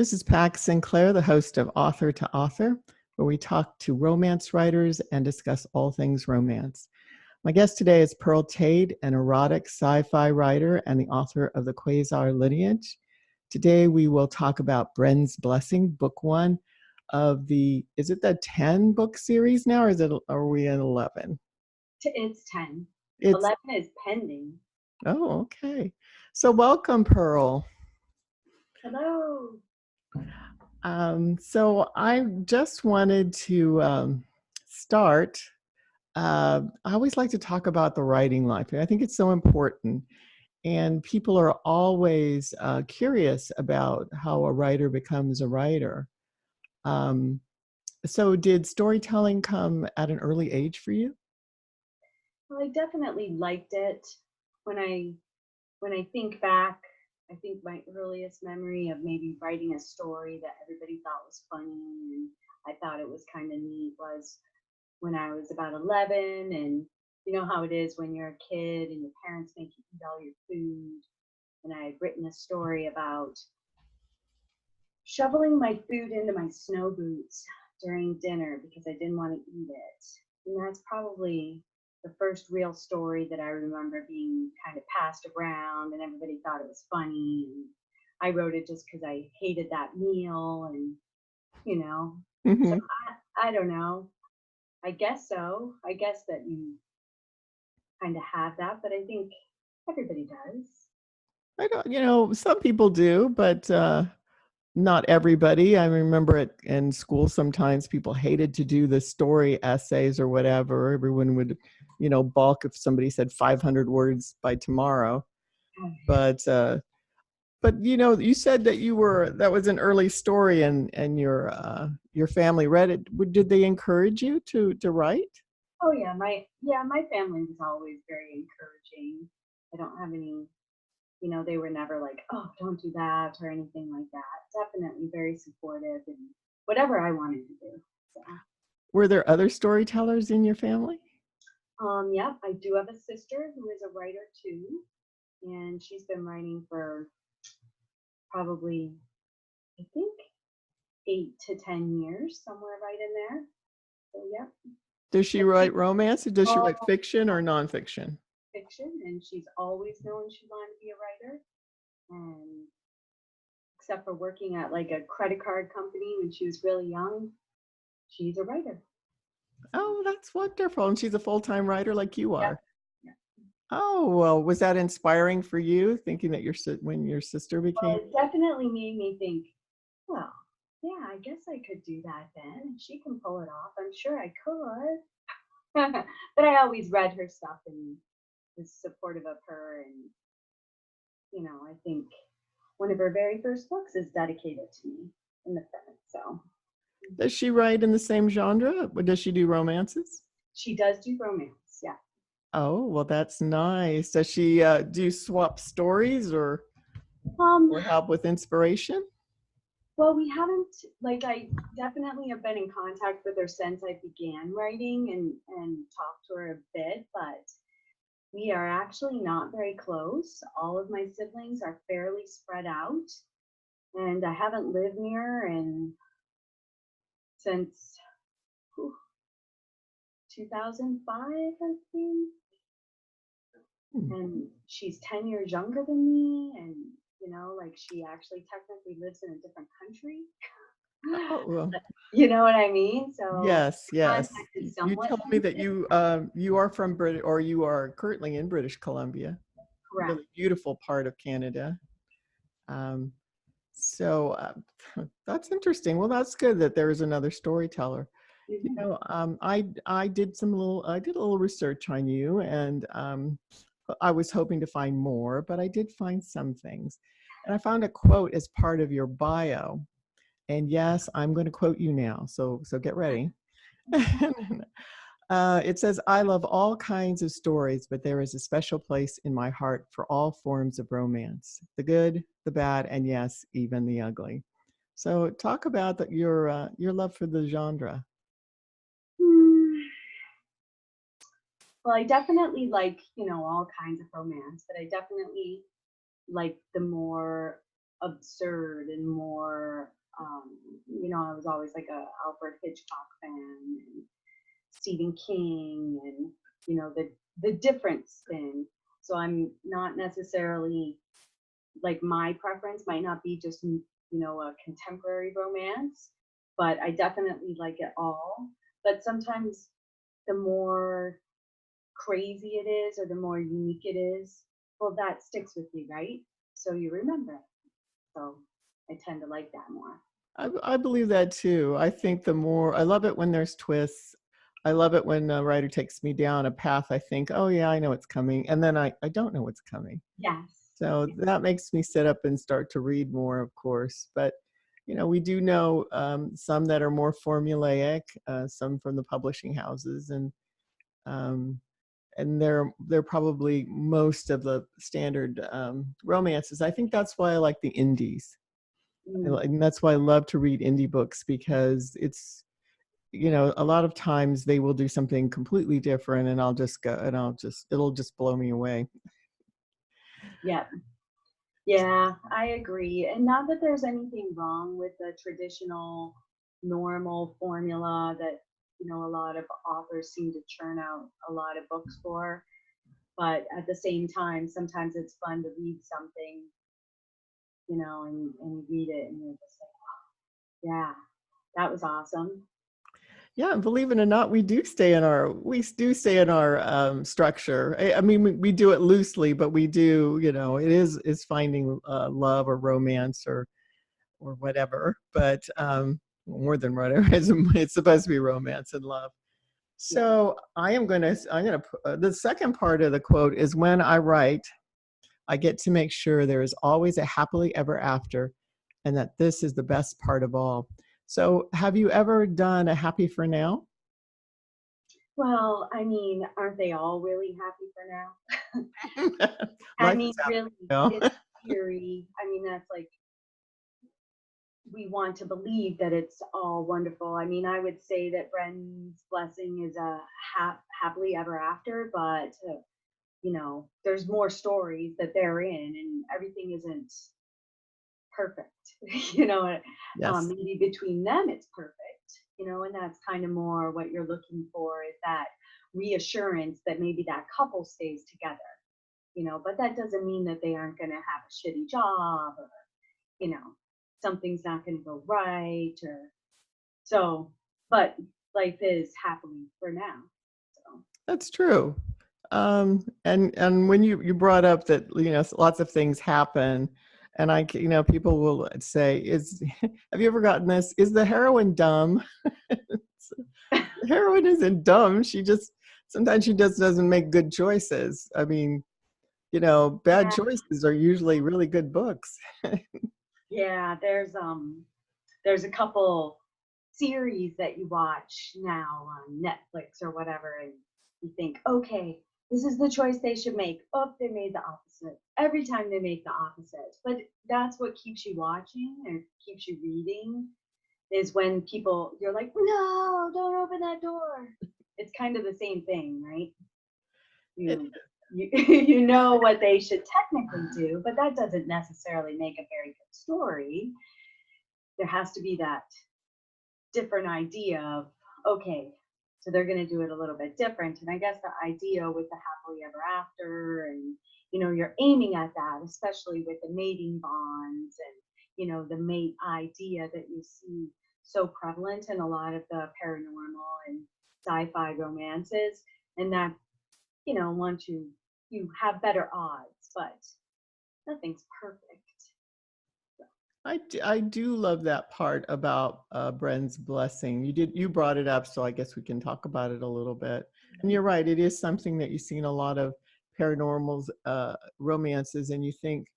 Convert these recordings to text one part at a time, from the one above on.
This is Pax Sinclair, the host of Author to Author, where we talk to romance writers and discuss all things romance. My guest today is Pearl Tate, an erotic sci-fi writer and the author of the Quasar Lineage. Today we will talk about Bren's Blessing, book one of is it the 10 book series now, or are we in 11? It's 10. It's 11 is pending. Oh, okay. So welcome, Pearl. Hello. So I just wanted to start. I always like to talk about the writing life. I think it's so important. And people are always curious about how a writer becomes a writer. So did storytelling come at an early age for you? Well, I definitely liked it. When I think back, I think my earliest memory of maybe writing a story that everybody thought was funny and I thought it was kind of neat was when I was about 11. And you know how it is when you're a kid and your parents make you eat all your food. And I had written a story about shoveling my food into my snow boots during dinner because I didn't want to eat it. And that's probably the first real story that I remember being kind of passed around and everybody thought it was funny. And I wrote it just because I hated that meal and, so I don't know. I guess so. I guess that you kind of have that, but I think everybody does. I don't, some people do, but not everybody. I remember in school, sometimes people hated to do the story essays or whatever. Everyone would, balk if somebody said 500 words by tomorrow. But you said that that was an early story and your family read it. Did they encourage you to write? Oh yeah, my family was always very encouraging. I don't have any, they were never like, oh, don't do that or anything like that. Definitely very supportive and whatever I wanted to do. So. Were there other storytellers in your family? Yeah, I do have a sister who is a writer too, and she's been writing for probably, I think, 8 to 10 years, somewhere right in there. So yeah. Does she write romance, or does she write fiction or nonfiction? Fiction, and she's always known she wanted to be a writer. And except for working at like a credit card company when she was really young, she's a writer. Oh, that's wonderful. And she's a full-time writer like you are. Yeah. Oh, well, was that inspiring for you, thinking that when your sister became? Well, it definitely made me think, well, yeah, I guess I could do that then. If she can pull it off, I'm sure I could. But I always read her stuff and was supportive of her. And, I think one of her very first books is dedicated to me in the front. So. Does she write in the same genre? Or does she do romances? She does do romance, yeah. Oh, well, that's nice. Does she do swap stories or help with inspiration? Well, we haven't, I definitely have been in contact with her since I began writing and talked to her a bit, but we are actually not very close. All of my siblings are fairly spread out, and I haven't lived near her since 2005, I think. And she's 10 years younger than me, and she actually technically lives in a different country. Oh, well. You know what I mean? So yes. You told me that you are from Britain, or you are currently in British Columbia. Correct. Really beautiful part of Canada. So that's interesting. Well, that's good that there is another storyteller. Mm-hmm. I did a little research on you, and I was hoping to find more, but I did find some things. And I found a quote as part of your bio. And yes, I'm going to quote you now. So get ready. It says, "I love all kinds of stories, but there is a special place in my heart for all forms of romance, the good, the bad, and yes, even the ugly." So talk about your love for the genre. Well, I definitely like, all kinds of romance, but I definitely like the more absurd and more, I was always like a Alfred Hitchcock fan and Stephen King and, the different spin. So I'm not necessarily, like, my preference might not be just, a contemporary romance, but I definitely like it all. But sometimes the more crazy it is or the more unique it is, well, that sticks with you, right? So you remember it. So I tend to like that more. I believe that too. I think the more, I love it when there's twists. I love it when a writer takes me down a path I think, oh yeah, I know it's coming. And then I don't know what's coming. Yes. So Yes. that makes me sit up and start to read more, of course. But, we do know some that are more formulaic, some from the publishing houses, um, and they're probably most of the standard romances. I think that's why I like the indies. Mm, And that's why I love to read indie books, because it's, a lot of times they will do something completely different and I'll just go and it'll just blow me away. yeah. Yeah, I agree. And not that there's anything wrong with the traditional normal formula that, a lot of authors seem to churn out a lot of books for. But at the same time, sometimes it's fun to read something, and you read it and you're just like, yeah, that was awesome. Yeah, and believe it or not, we do stay in our structure. I mean, we do it loosely, but we do, it is finding love or romance or whatever. But more than whatever, it's supposed to be romance and love. Yeah. So the second part of the quote is, when I write, I get to make sure there is always a happily ever after, and that this is the best part of all. So have you ever done a happy for now? Well, I mean, aren't they all really happy for now? I Life mean, is happy really, now. in theory, I mean, that's like, we want to believe that it's all wonderful. I mean, I would say that Bren's blessing is a happily ever after, but there's more stories that they're in, and everything isn't perfect. you know, Yes. maybe between them it's perfect. And that's kind of more what you're looking for, is that reassurance that maybe that couple stays together. But that doesn't mean that they aren't going to have a shitty job, or you know something's not going to go right, or so. But life is happily for now. So That's true. And when you brought up that, lots of things happen, and people will say, "Is have you ever gotten this? Is the heroine dumb?" The heroine isn't dumb. Sometimes she just doesn't make good choices. I mean, bad yeah, choices are usually really good books. yeah. There's a couple series that you watch now on Netflix or whatever, and you think, okay, this is the choice they should make. Oh, they made the opposite. Every time they make the opposite. But that's what keeps you watching or keeps you reading, is when you're like, no, don't open that door. It's kind of the same thing, right? It, You you know what they should technically do, but that doesn't necessarily make a very good story. There has to be that different idea of, okay, so they're going to do it a little bit different. And I guess the idea with the happily ever after, and you're aiming at that, especially with the mating bonds and the mate idea that you see so prevalent in a lot of the paranormal and sci-fi romances. And that, once you have better odds, but nothing's perfect. I do love that part about Bren's blessing. You brought it up, so I guess we can talk about it a little bit. And you're right, it is something that you see in a lot of paranormal romances, and you think,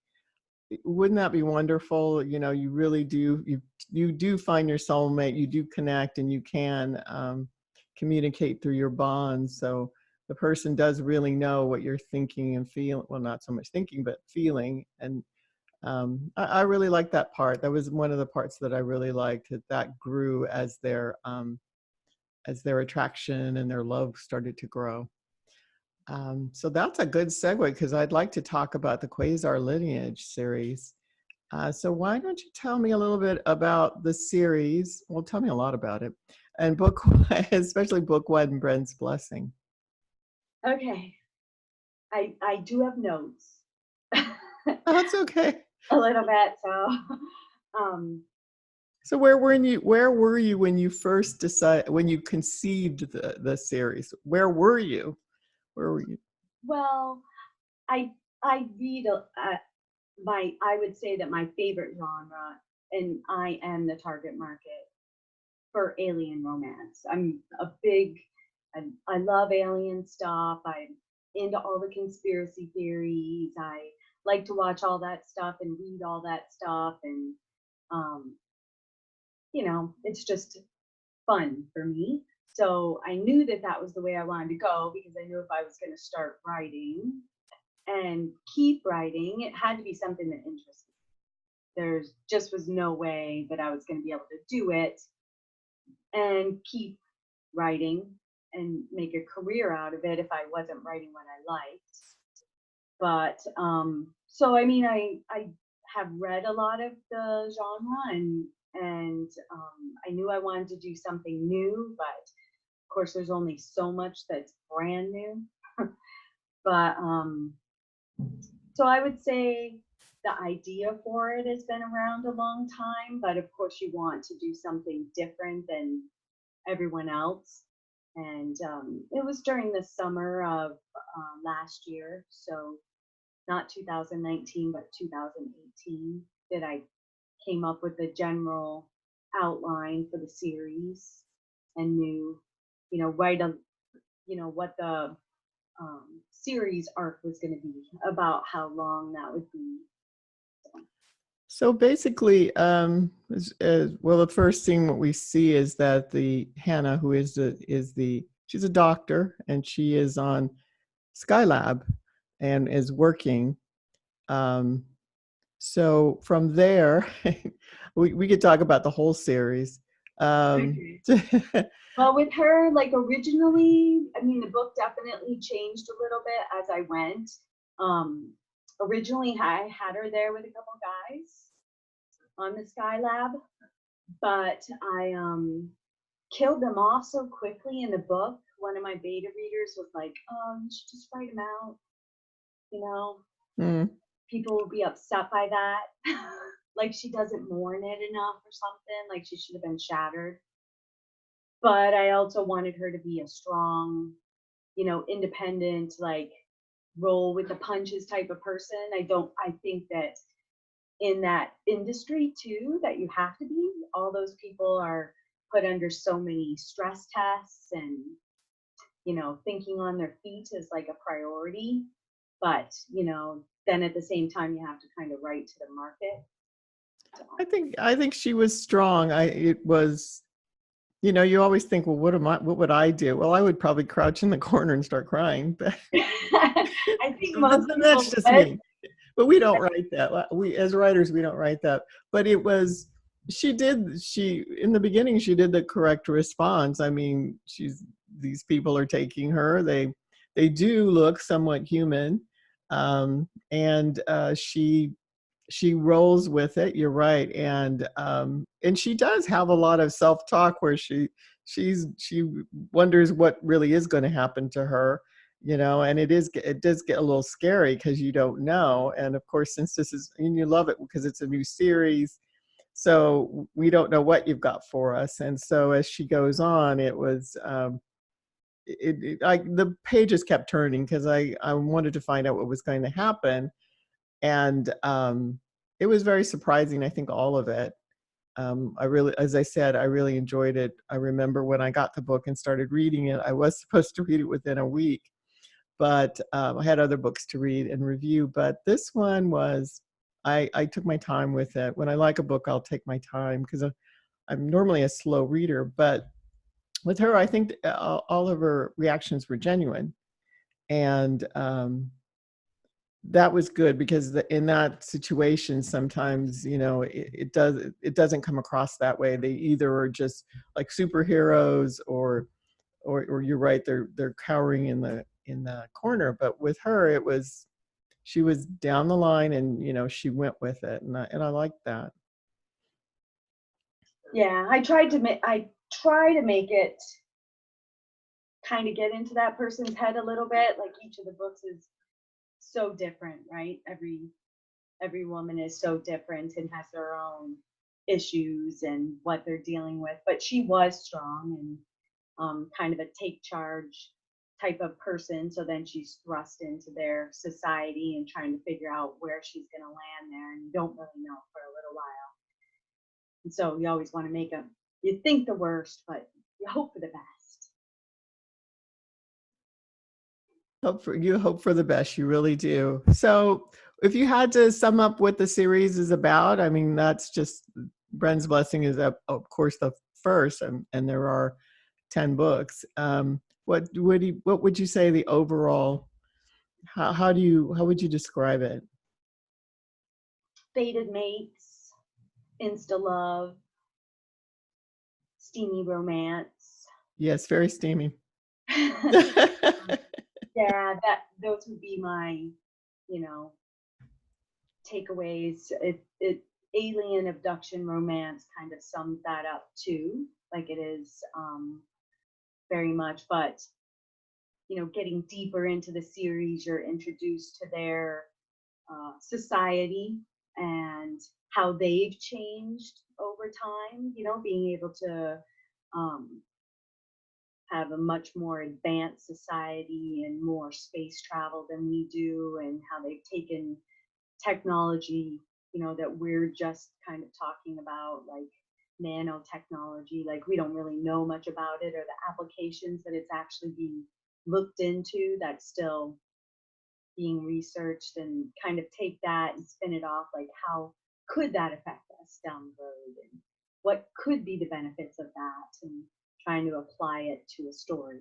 wouldn't that be wonderful? You really do. You do find your soulmate. You do connect, and you can communicate through your bonds. So the person does really know what you're thinking and feeling. Well, not so much thinking, but feeling. And I really like that part. That was one of the parts that I really liked. That grew as their attraction and their love started to grow. So that's a good segue, because I'd like to talk about the Quasar Lineage series. So why don't you tell me a little bit about the series? Well, tell me a lot about it, and book, especially book one, Bren's Blessing. Okay, I do have notes. Oh, that's okay. A little bit, so um, So where were you when you first decided, when you conceived the series? Where were you? Where were you? well, I I read I would say that my favorite genre, and I am the target market for alien romance. I'm a big, I love alien stuff. I'm into all the conspiracy theories. I like to watch all that stuff and read all that stuff, and um, it's just fun for me. So I knew that that was the way I wanted to go because I knew if I was going to start writing and keep writing, it had to be something that interested me. There's just was no way that I was going to be able to do it and keep writing and make a career out of it if I wasn't writing what I liked. But so I mean, I have read a lot of the genre, and I knew I wanted to do something new, but of course, there's only so much that's brand new. But so I would say the idea for it has been around a long time, but of course, you want to do something different than everyone else. And it was during the summer of last year, so not 2019, but 2018, that I came up with the general outline for the series and knew, right, what the series arc was going to be, about how long that would be. So basically, well, the first thing what we see is that the Hannah, who she's a doctor, and she is on Skylab and is working. Um, so from there, we could talk about the whole series. Okay. Well, with her, like originally, I mean, the book definitely changed a little bit as I went. Originally, I had her there with a couple guys on the Skylab, but I killed them off so quickly in the book. One of my beta readers was like, "Oh, you should just write them out." You know, Mm. People will be upset by that. Like she doesn't mourn it enough or something. Like she should have been shattered. But I also wanted her to be a strong, independent, like roll with the punches type of person. I think that in that industry too, that you have to be, all those people are put under so many stress tests, and, thinking on their feet is like a priority. But, then at the same time, you have to kind of write to the market. So. I think she was strong. It was, you always think, well, what would I do? Well, I would probably crouch in the corner and start crying. But I think most that's people just would. me. But we don't write that. We, as writers, we don't write that. But it was, she in the beginning, she did the correct response. I mean, these people are taking her. They do look somewhat human. And she rolls with it. You're right. And she does have a lot of self-talk where she wonders what really is going to happen to her, and it does get a little scary because you don't know. And of course, since and you love it because it's a new series, so we don't know what you've got for us. And so as she goes on, it was the pages kept turning because I wanted to find out what was going to happen. And it was very surprising. I think all of it. As I said, I really enjoyed it. I remember when I got the book and started reading it, I was supposed to read it within a week, but I had other books to read and review. But this one was, I took my time with it. When I like a book, I'll take my time because I'm normally a slow reader. But with her, I think all of her reactions were genuine. And that was good because in that situation, sometimes, it doesn't come across that way. They either are just like superheroes, or you're right, they're cowering in the corner. But with her, it was she was down the line, and she went with it, and I like that. Yeah, I try to make it kind of get into that person's head a little bit. Like each of the books is so different, right? Every woman is so different and has their own issues and what they're dealing with. But she was strong and kind of a take charge type of person. So then she's thrust into their society and trying to figure out where she's going to land there. And you don't really know for a little while. And so you always want to you think the worst, but you hope for the best. You hope for the best. You really do. So if you had to sum up what the series is about, I mean, that's just Bren's Blessing is, of course, the first, and there are 10 books. What would you say the overall, how would you describe it? Fated mates, insta love, steamy romance. Yes, very steamy. Yeah, those would be my, takeaways. It alien abduction romance kind of sums that up too, like it is very much. But getting deeper into the series, you're introduced to their society and how they've changed over time. Being able to have a much more advanced society and more space travel than we do, and how they've taken technology, that we're just kind of talking about, like nanotechnology, like we don't really know much about it, or the applications that it's actually being looked into, that's still being researched, and kind of take that and spin it off, like how could that affect us down the road, and what could be the benefits of that, and trying to apply it to a story.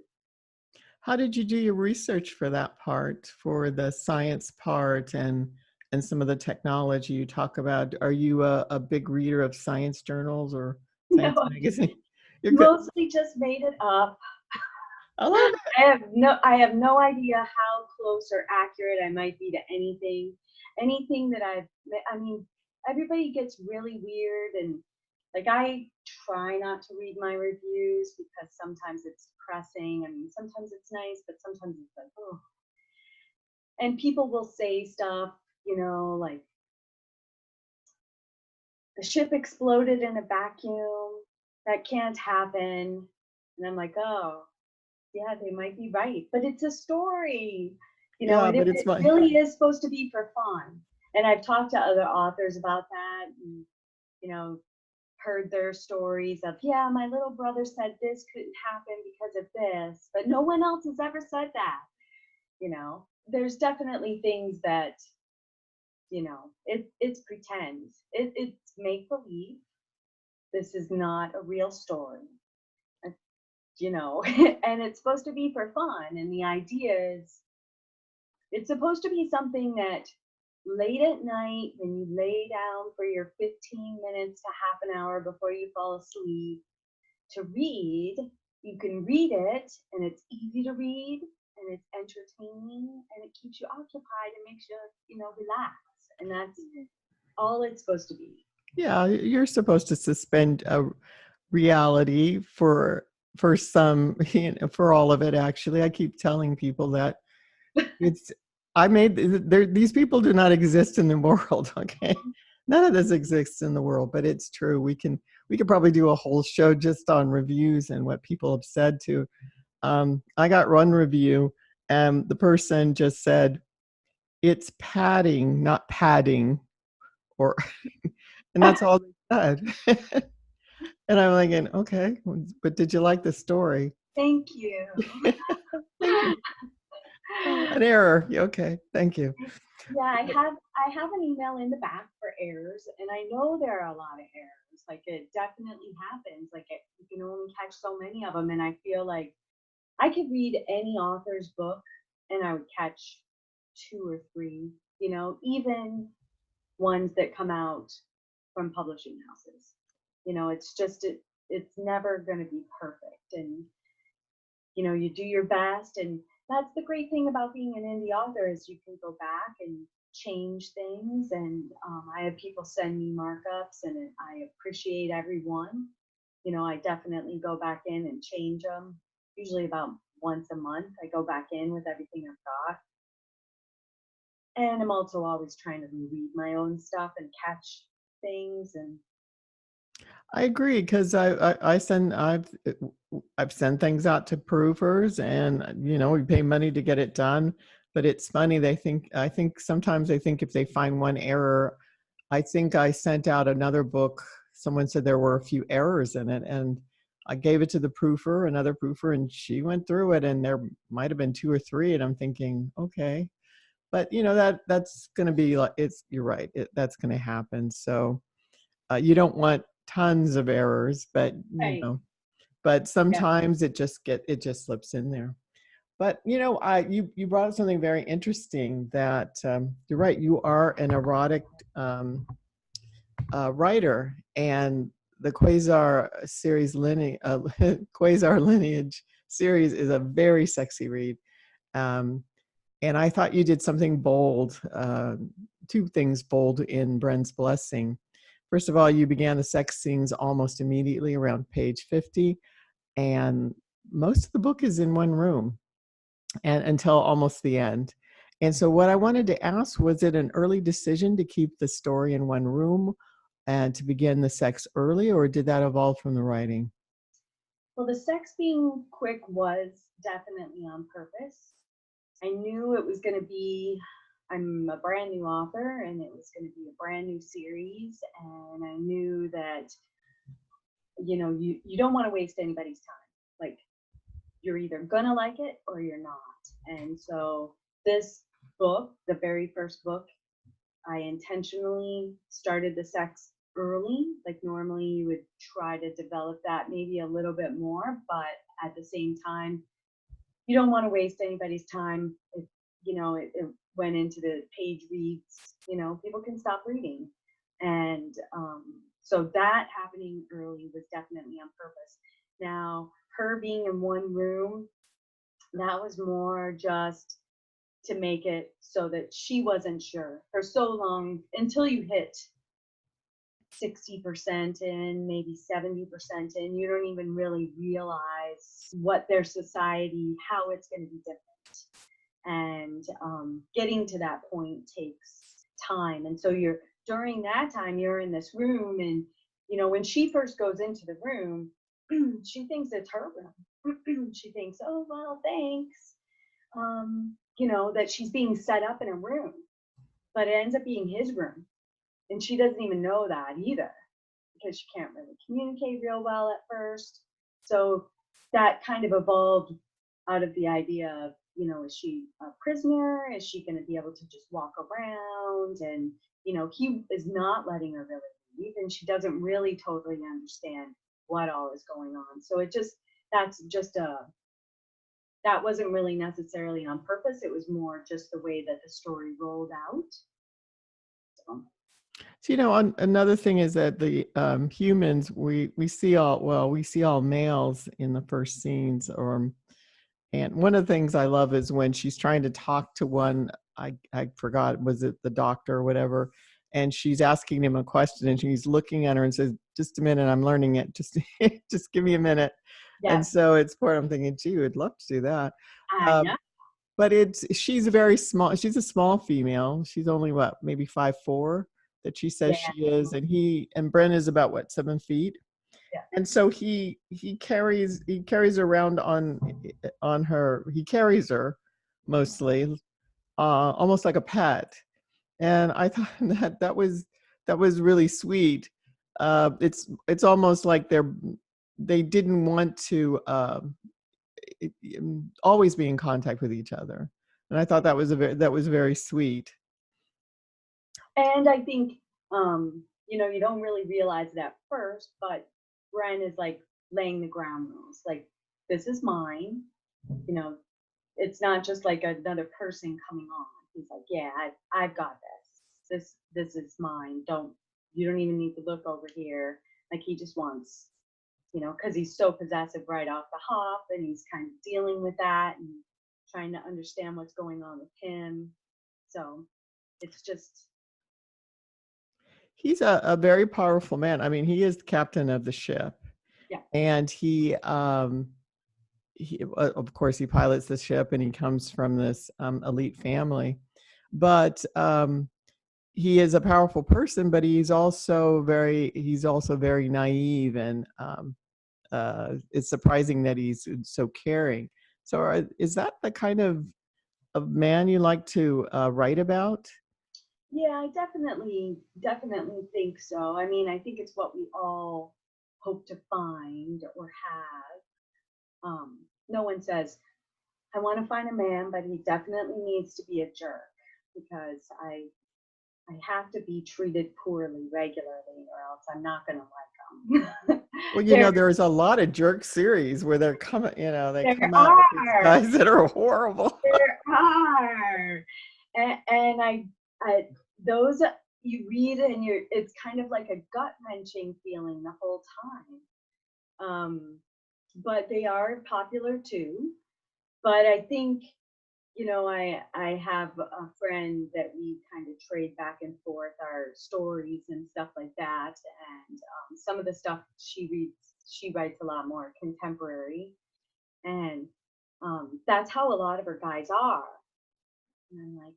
How did you do your research for that part, for the science part and some of the technology you talk about? Are you a big reader of science journals or science magazine? You're good. Mostly just made it up. I love it. I have no idea how close or accurate I might be to anything that I mean, everybody gets really weird, and like I try not to read my reviews because sometimes it's depressing. I mean, sometimes it's nice, but sometimes it's like, oh. And people will say stuff, like the ship exploded in a vacuum. That can't happen. And I'm like, oh, yeah, they might be right, but it's a story, Yeah, and but it it's fine. really is supposed to be for fun. And I've talked to other authors about that, and, heard their stories of, yeah, my little brother said this couldn't happen because of this, but no one else has ever said that. There's definitely things that, it's pretend. It's make believe. This is not a real story. And it's supposed to be for fun. And the idea is it's supposed to be something that late at night, when you lay down for your 15 minutes to half an hour before you fall asleep, to read, you can read it, and it's easy to read, and it's entertaining, and it keeps you occupied and makes you, relax. And that's all it's supposed to be. Yeah, you're supposed to suspend a reality for some, for all of it. Actually, I keep telling people that these people do not exist in the world. Okay, none of this exists in the world, but it's true. We could probably do a whole show just on reviews and what people have said to. I got one review, and the person just said, "It's padding, not padding," or, and that's all they said. And I'm thinking, okay, but did you like the story? Thank you. Thank you. An error. Okay, thank you. Yeah, I have an email in the back for errors, and I know there are a lot of errors. Like it definitely happens. Like you can only catch so many of them, and I feel like I could read any author's book, and I would catch 2 or 3. Even ones that come out from publishing houses. It's just it's never going to be perfect, and you do your best, and that's the great thing about being an indie author is you can go back and change things. And I have people send me markups, and I appreciate every one. You know, I definitely go back in and change them. Usually about once a month, I go back in with everything I've got. And I'm also always trying to reread my own stuff and catch things. And I agree because I've sent things out to proofers, and we pay money to get it done. But it's funny, I think sometimes they think if they find one error, I think I sent out another book. Someone said there were a few errors in it, and I gave it to the proofer, another proofer, and she went through it, and there might have been two or three, and I'm thinking, okay, but that's going to be like, you're right, that's going to happen. So you don't want tons of errors, but right, but yeah, sometimes it just slips in there. But you brought up something very interesting, that you're right, you are an erotic writer, and the Quasar series Quasar Lineage series is a very sexy read. And I thought you did something bold, two things bold in Bren's Blessing. First of all, you began the sex scenes almost immediately around page 50, and most of the book is in one room, and until almost the end. And so what I wanted to ask, was it an early decision to keep the story in one room and to begin the sex early, or did that evolve from the writing? well, the sex being quick was definitely on purpose. I knew it was going to be, I'm a brand new author, and it was going to be a brand new series. And I knew that, you don't want to waste anybody's time. Like, you're either going to like it or you're not. And so this book, the very first book, I intentionally started the sex early. Like, normally you would try to develop that maybe a little bit more, but at the same time, you don't want to waste anybody's time. If it went into the page reads, people can stop reading. And so that happening early was definitely on purpose. Now, her being in one room, that was more just to make it so that she wasn't sure for so long, until you hit 60% in, maybe 70% in, you don't even really realize what their society, how it's going to be different. And getting to that point takes time. And so during that time, you're in this room, and when she first goes into the room, she thinks it's her room. She thinks, oh well, thanks. That she's being set up in a room, but it ends up being his room. And she doesn't even know that either, because she can't really communicate real well at first. So that kind of evolved out of the idea of, is she a prisoner? Is she going to be able to just walk around? And, he is not letting her really leave, and she doesn't really totally understand what all is going on. So that wasn't really necessarily on purpose. It was more just the way that the story rolled out. So, So, another thing is that the humans, we see all males in the first scenes, and one of the things I love is when she's trying to talk to one, I forgot, was it the doctor or whatever, and she's asking him a question, and he's looking at her and says, just a minute, I'm learning it, just just give me a minute. And yeah, so it's part, I'm thinking, gee, would love to do that. I Um, know. but she's a small female. She's only what, maybe 5'4", that she says Yeah, she is. And Bren is about what, 7 feet. yeah. And so he carries around he carries her mostly, almost like a pet. And I thought that was really sweet. It's almost like they didn't want to always be in contact with each other, and I thought that was very sweet. And I think, you don't really realize it at first, but Bren is like laying the ground rules. Like, this is mine. You know, it's not just like another person coming on. He's like, yeah, I've got this. This is mine. You don't even need to look over here. Like, he just wants, because he's so possessive right off the hop, and he's kind of dealing with that. And trying to understand what's going on with him. So it's just, He's a very powerful man. I mean, he is the captain of the ship, yeah. and he of course he pilots the ship, and he comes from this elite family, but he is a powerful person, but he's also very naive, and it's surprising that he's so caring. So is that the kind of man you like to write about? Yeah, I definitely think so. I mean, I think it's what we all hope to find or have. No one says, I want to find a man, but he definitely needs to be a jerk, because I have to be treated poorly regularly, or else I'm not going to like them. Well, there, there's a lot of jerk series where they're coming, they there come out with these are, guys that are horrible. there are, and I those you read and it's kind of like a gut wrenching feeling the whole time. But they are popular too. But I think, I have a friend that we kind of trade back and forth our stories and stuff like that. And some of the stuff she writes a lot more contemporary. And that's how a lot of her guys are. And I'm like,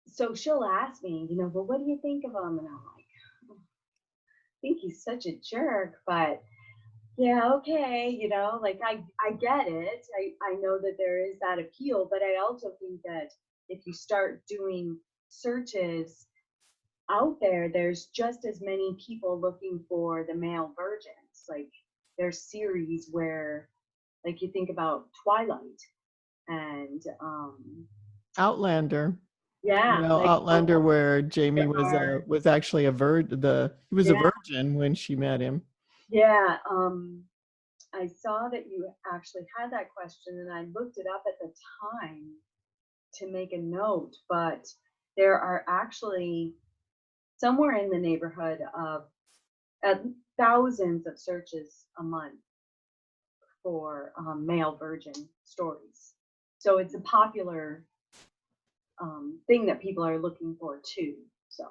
so she'll ask me, well, what do you think of him? And I'm like, I think he's such a jerk, but yeah, okay, like I get it. I know that there is that appeal, but I also think that if you start doing searches out there, there's just as many people looking for the male virgins. Like there's series where, like, you think about Twilight and Outlander. yeah, like Outlander, where Jamie there are, was actually he was a yeah, virgin when she met him. yeah. I saw that you actually had that question, and I looked it up at the time to make a note, but there are actually somewhere in the neighborhood of thousands of searches a month for male virgin stories. So it's a popular thing that people are looking for too. So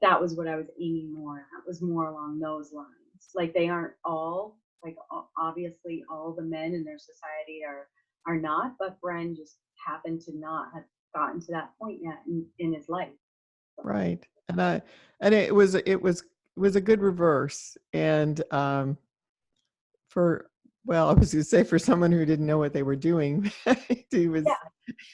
that was what I was aiming more at. Was more along those lines. Like they aren't all, like obviously all the men in their society are not, but Bren just happened to not have gotten to that point yet in his life. So. Right. And it was a good reverse. And for I was going to say, for someone who didn't know what they were doing, he was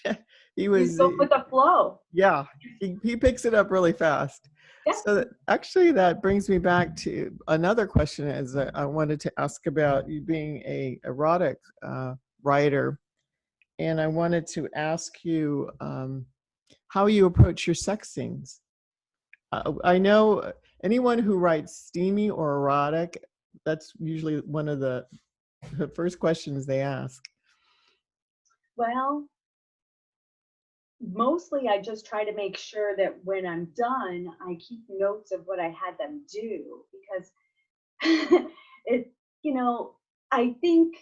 Yeah, he you was go with the flow. yeah, he picks it up really fast. Yeah. So actually, that brings me back to another question. Is I wanted to ask about you being a erotic writer, and I wanted to ask you how you approach your sex scenes. I know anyone who writes steamy or erotic, that's usually one of the first questions they ask. Well, mostly I just try to make sure that when I'm done, I keep notes of what I had them do, because it, I think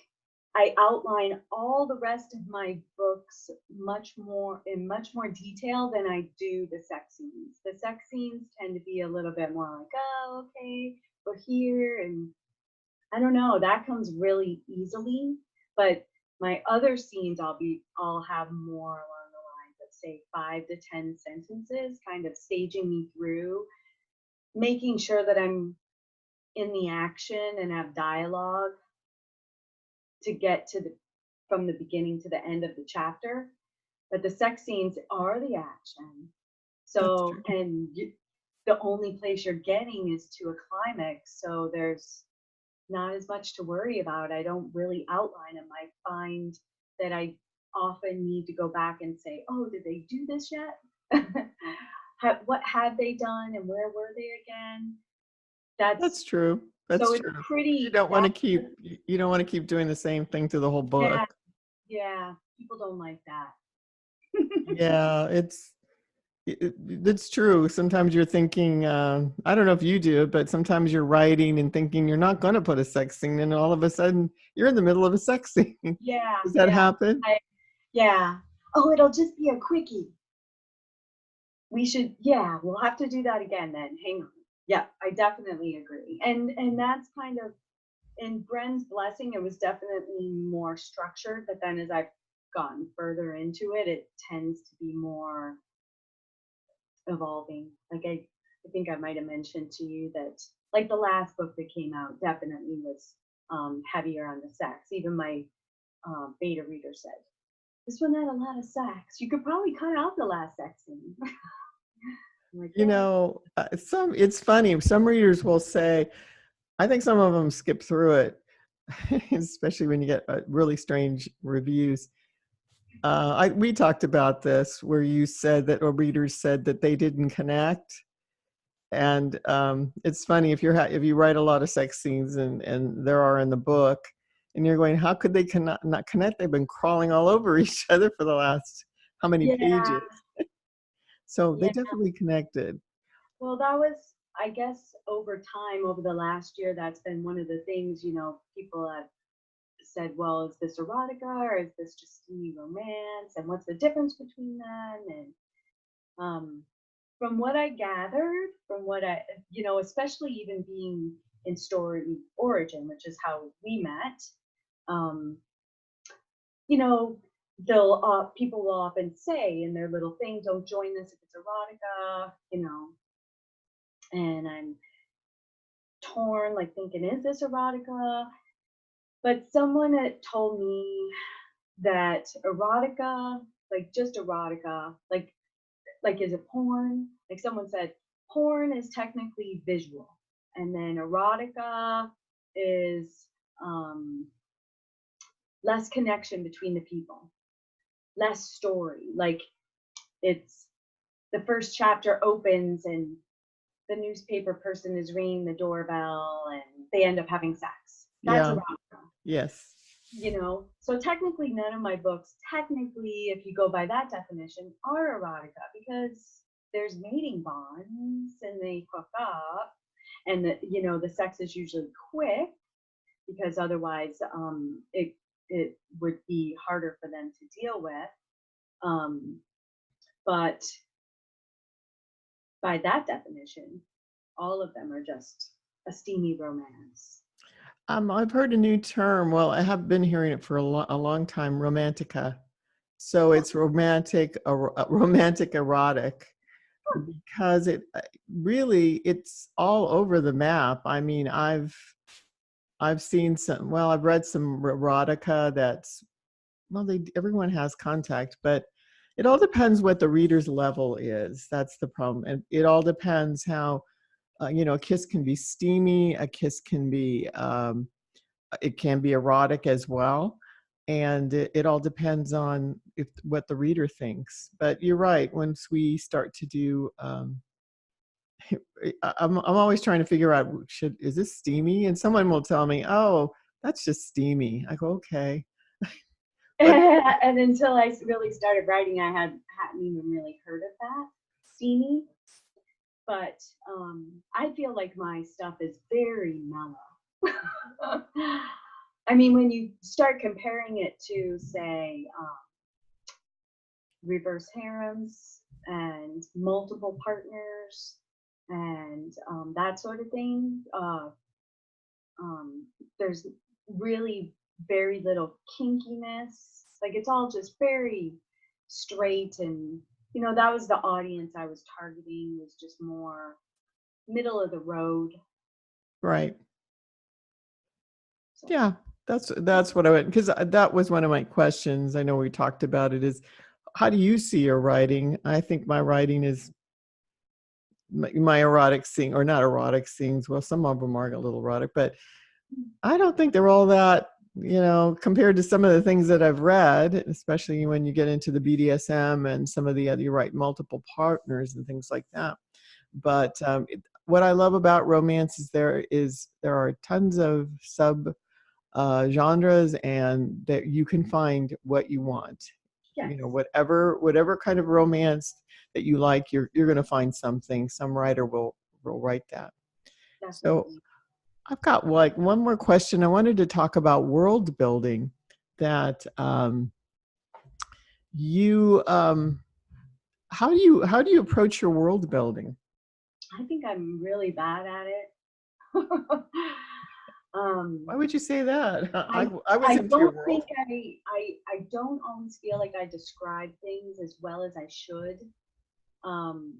I outline all the rest of my books much more detail than I do the sex scenes. The sex scenes tend to be a little bit more like, oh, okay, we're here, and I don't know, that comes really easily. But my other scenes, I'll have more along the lines of, say, 5 to 10 sentences, kind of staging me through, making sure that I'm in the action and have dialogue to get to from the beginning to the end of the chapter. But the sex scenes are the action. That's So, true. and the only place you're getting is to a climax. So there's not as much to worry about. I don't really outline them. I find that I often need to go back and say, oh, did they do this yet? What had they done and where were they again? That's true. That's So it's true. You pretty, don't want to keep doing the same thing through the whole book. yeah, yeah, people don't like that. Yeah, That's true. Sometimes you're thinking, I don't know if you do it, but sometimes you're writing and thinking you're not going to put a sex scene, and all of a sudden you're in the middle of a sex scene. Yeah, Does that yeah, happen? yeah. Oh, it'll just be a quickie. Yeah, we'll have to do that again then. Hang on. Yeah, I definitely agree. And that's kind of in Bren's Blessing, it was definitely more structured, but then as I've gotten further into it, it tends to be more evolving. Like I think I might have mentioned to you that like the last book that came out definitely was heavier on the sex. Even my beta reader said, this one had a lot of sex. You could probably cut out the last sex scene. I'm like, You yeah. know, it's funny. Some readers will say, I think some of them skip through it, especially when you get really strange reviews. We talked about this where you said that, or readers said that they didn't connect. And it's funny if you write a lot of sex scenes, and there are in the book, and you're going, how could they not connect? They've been crawling all over each other for the last how many Yeah, pages? So they yeah. definitely connected. Well, that was, I guess, over time, over the last year, that's been one of the things, people have said, well, is this erotica or is this just steamy romance? And what's the difference between them? And um, from what I gathered, especially even being in story origin, which is how we met, um, you know, people will often say in their little thing, don't join this if it's erotica, and I'm torn, like thinking, is this erotica? But someone had told me that erotica, like just erotica, like is it porn? Like someone said, porn is technically visual, and then erotica is less connection between the people, less story. Like it's the first chapter opens and the newspaper person is ringing the doorbell and they end up having sex. That's Yeah. erotica. Yes. So technically none of my books, technically, if you go by that definition, are erotica because there's mating bonds and they hook up and the sex is usually quick because otherwise it would be harder for them to deal with. But by that definition, all of them are just a steamy romance. I've heard a new term. Well, I have been hearing it for a long time, romantica. So it's romantic erotic, because it's all over the map. I mean, I've seen some, well, I've read some erotica that's, well, everyone has contact, but it all depends what the reader's level is. That's the problem. And it all depends how, a kiss can be steamy, a kiss can be, it can be erotic as well. And it all depends on what the reader thinks. But you're right, once we start to do, I'm always trying to figure out, is this steamy? And someone will tell me, oh, that's just steamy. I go, okay. But And until I really started writing, I hadn't even really heard of that steamy. But I feel like my stuff is very mellow. I mean, when you start comparing it to, say, reverse harems and multiple partners and that sort of thing, there's really very little kinkiness. Like it's all just very straight, and that was the audience I was targeting, was just more middle of the road. right. So Yeah, that's what I went, because that was one of my questions. I know we talked about it, is how do you see your writing? I think my writing is my erotic scene, or not erotic scenes. Well, some of them are a little erotic, but I don't think they're all that, compared to some of the things that I've read, especially when you get into the BDSM and some of the other, you write multiple partners and things like that. But what I love about romance is there are tons of sub genres, and that you can find what you want. yes, Whatever kind of romance. that you like, you're going to find something. Some writer will write that. So Definitely. I've got like one more question. I wanted to talk about world building. That you how do you approach your world building? I think I'm really bad at it. Why um, would you say that? I I was I into your don't world. think I don't always feel like I describe things as well as I should. Um,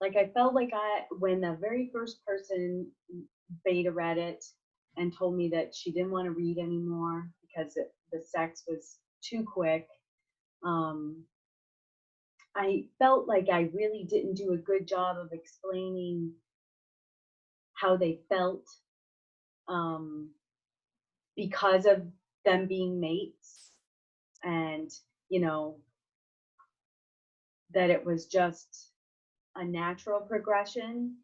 like I felt like when the very first person beta read it and told me that she didn't want to read anymore because the sex was too quick. Um, I felt like I really didn't do a good job of explaining how they felt, um, because of them being mates, and you know that it was just a natural progression,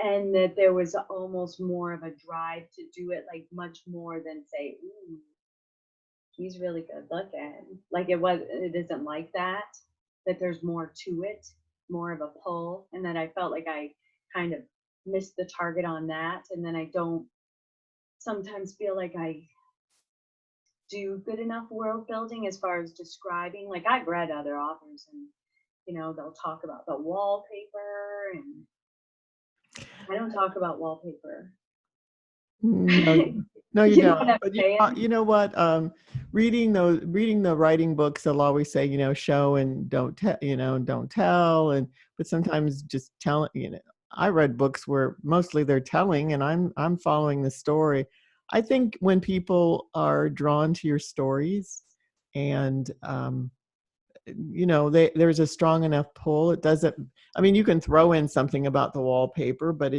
and that there was almost more of a drive to do it, like much more than say, ooh, he's really good looking. Like it isn't like that, that there's more to it, more of a pull, and that I felt like I kind of missed the target on that. And then I don't sometimes feel like I do good enough world building as far as describing. Like I've read other authors, and they'll talk about the wallpaper, and I don't talk about wallpaper. No, no, you You know what don't. I'm But saying? you know what? Reading the writing books, they'll always say, show and don't tell, don't tell. But sometimes just tell, I read books where mostly they're telling, and I'm following the story. I think when people are drawn to your stories, and there's a strong enough pull. It doesn't. I mean, you can throw in something about the wallpaper, but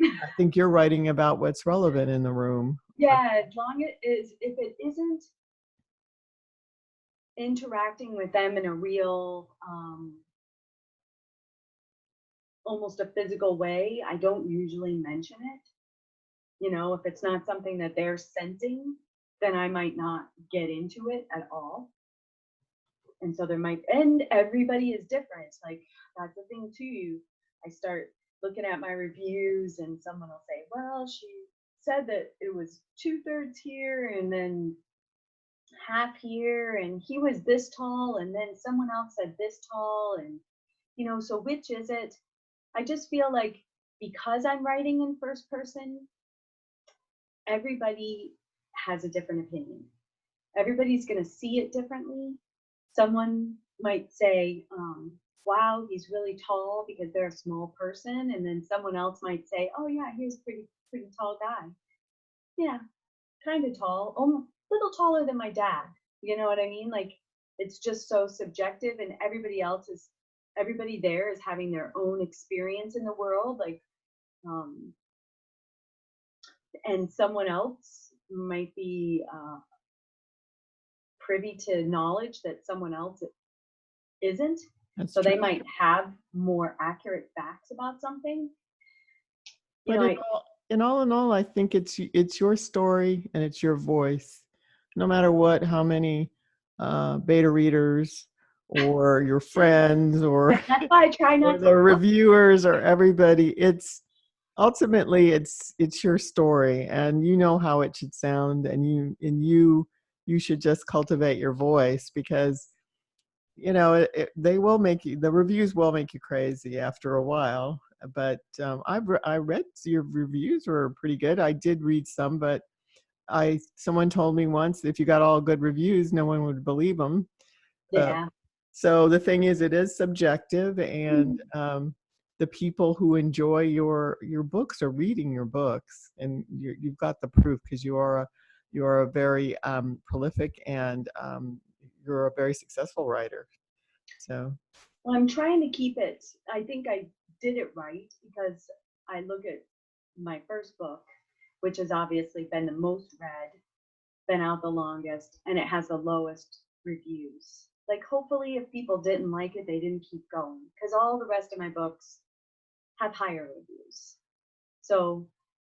I think you're writing about what's relevant in the room. Yeah, as long as if it isn't interacting with them in a real, almost a physical way, I don't usually mention it. If it's not something that they're sensing, then I might not get into it at all. And so and everybody is different. Like that's the thing too. I start looking at my reviews, and someone will say, well, she said that it was 2/3 here and then half here, and he was this tall, and then someone else said this tall, and so which is it? I just feel like because I'm writing in first person, everybody has a different opinion. Everybody's going to see it differently. Someone might say, wow, he's really tall because they're a small person. And then someone else might say, oh, yeah, he's a pretty tall guy. Yeah, kind of tall, almost a little taller than my dad. You know what I mean? Like, it's just so subjective, and everybody there is having their own experience in the world. Like, um, and someone else might be privy to knowledge that someone else isn't. That's So true. they might have more accurate facts about something. You But know, I in all, I think it's your story and it's your voice. No matter what, how many beta readers or your friends that's why I try or not to the look. reviewers or everybody, it's ultimately it's your story, and you know how it should sound, and you should just cultivate your voice, because they will make you, the reviews will make you crazy after a while. But I read your reviews were pretty good. I did read some, but I someone told me once, if you got all good reviews, no one would believe them. uh, Yeah. so the thing is, it is subjective, and the people who enjoy your books are reading your books, and you've got the proof, because you are a very prolific, and you're a very successful writer. So Well, I'm trying to keep it. I think I did it right because I look at my first book, which has obviously been the most read, been out the longest, and it has the lowest reviews. Like, hopefully, if people didn't like it, they didn't keep going, because all the rest of my books have higher reviews. So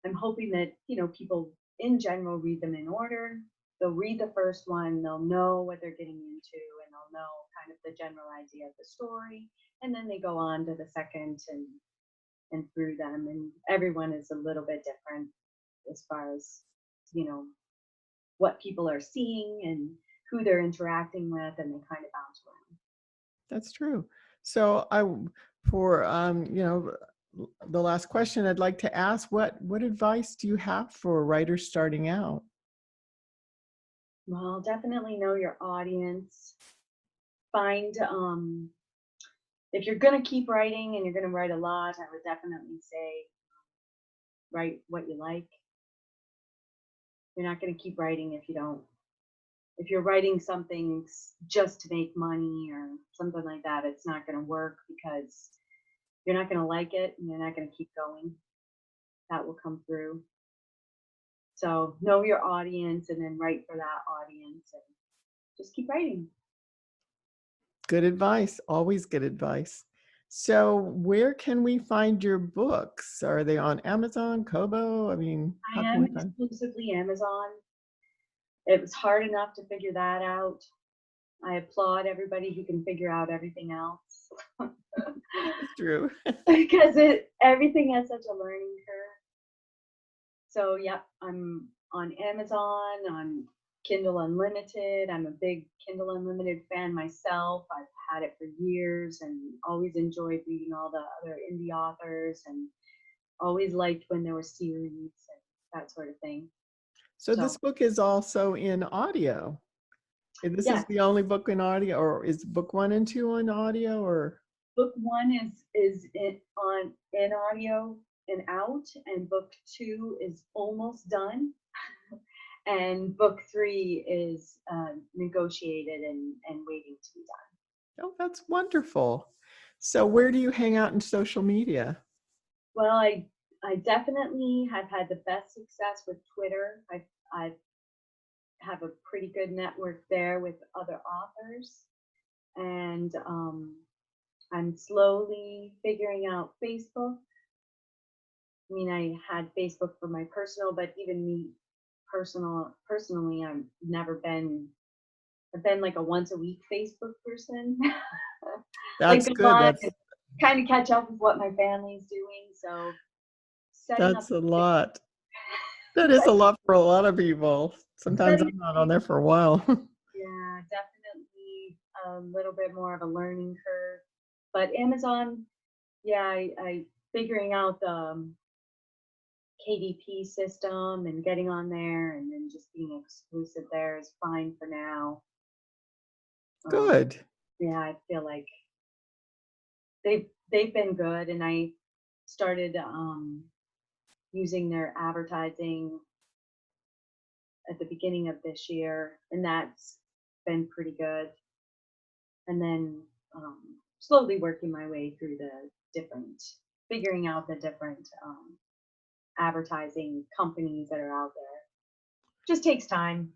I'm hoping that, people in general read them in order. they'll read the first one, they'll know what they're getting into, and they'll know kind of the general idea of the story, and then they go on to the second and through them, and everyone is a little bit different as far as, you know, what people are seeing and who they're interacting with, and they kind of bounce around. That's true. So for the last question I'd like to ask, what advice do you have for writers starting out? Well, definitely know your audience. Find if you're going to keep writing and you're going to write a lot, I would definitely say write what you like. You're not going to keep writing if you don't. If you're writing something just to make money or something like that, it's not going to work because you're not going to like it and you're not going to keep going. That will come through. So know your audience and then write for that audience and just keep writing. Good advice. Always good advice. So where can we find your books? Are they on Amazon, Kobo? I mean, how I can am we find? exclusively Amazon. It was hard enough to figure that out. I applaud everybody who can figure out everything else. That's true. Because everything has such a learning curve. So yep, I'm on Amazon, on Kindle Unlimited. I'm a big Kindle Unlimited fan myself. I've had it for years and always enjoyed reading all the other indie authors and always liked when there were series and that sort of thing. So So this book is also in audio. This is yes, the only book in audio, or is book 1 and 2 on audio, or? book 1 is in audio and out, and book 2 is almost done. And book 3 is negotiated and waiting to be done. Oh, that's wonderful. So where do you hang out in social media? Well, I definitely have had the best success with Twitter. I have a pretty good network there with other authors, and I'm slowly figuring out Facebook. I mean, I had Facebook for my personal, but even me personally, I've been like a once a week Facebook person. Like That's go good. on and kind of catch up with what my family's doing. So setting up That's a lot. That is a lot for a lot of people. Sometimes setting I'm not on there for a while. yeah, definitely a little bit more of a learning curve. But Amazon, yeah, I figuring out the KDP system and getting on there and then just being exclusive there is fine for now. Good. Yeah, I feel like they've been good, and I started using their advertising at the beginning of this year, and that's been pretty good. And then slowly working my way through figuring out the different advertising companies that are out there. Just takes time.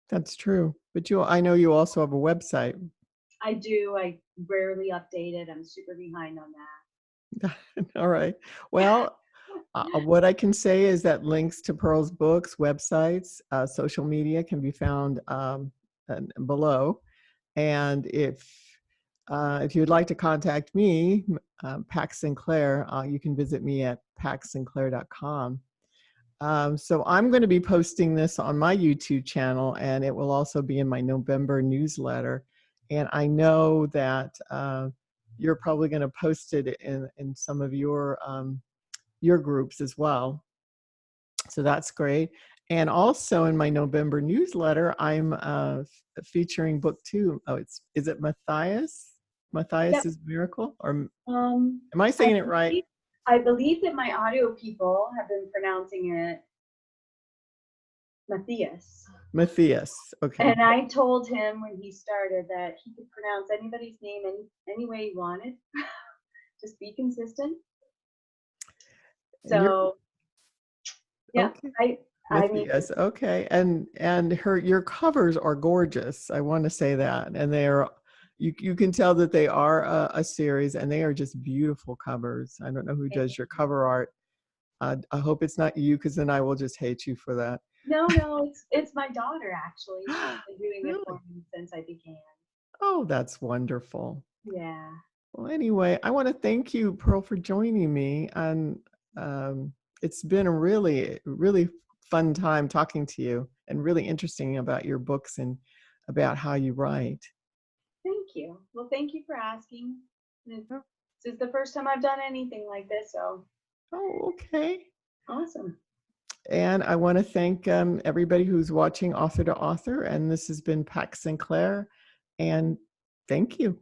That's true. But I know you also have a website. I do. I rarely update it. I'm super behind on that. All right. Well, what I can say is that links to Pearl's books, websites, social media can be found below. And if you'd like to contact me, Pax Sinclair, you can visit me at paxsinclair.com. So I'm going to be posting this on my YouTube channel, and it will also be in my November newsletter. And I know that you're probably going to post it in some of your groups as well. So that's great. And also in my November newsletter, I'm featuring book 2. Oh, is it Matthias? Yep. Matthias's Miracle? Or Um, am I saying it right? I believe that my audio people have been pronouncing it Matthias. Matthias. Okay. And I told him when he started that he could pronounce anybody's name any way he wanted. Just be consistent. So yeah, okay. I mean, Matthias. Okay. And your covers are gorgeous. I want to say that. And they are, you can tell that they are a series, and they are just beautiful covers. I don't know who does your cover art. I hope it's not you, because then I will just hate you for that. No, it's my daughter actually. She's been doing it for Really? me since I began. Oh, that's wonderful. Yeah. Well, anyway, I want to thank you, Pearl, for joining me. And um, it's been a really, really fun time talking to you and really interesting about your books and about how you write. Thank you. Well, thank you for asking. This Oh, is the first time I've done anything like this, so oh, okay. awesome. And I want to thank everybody who's watching Author to Author. And this has been Pax Sinclair. And thank you.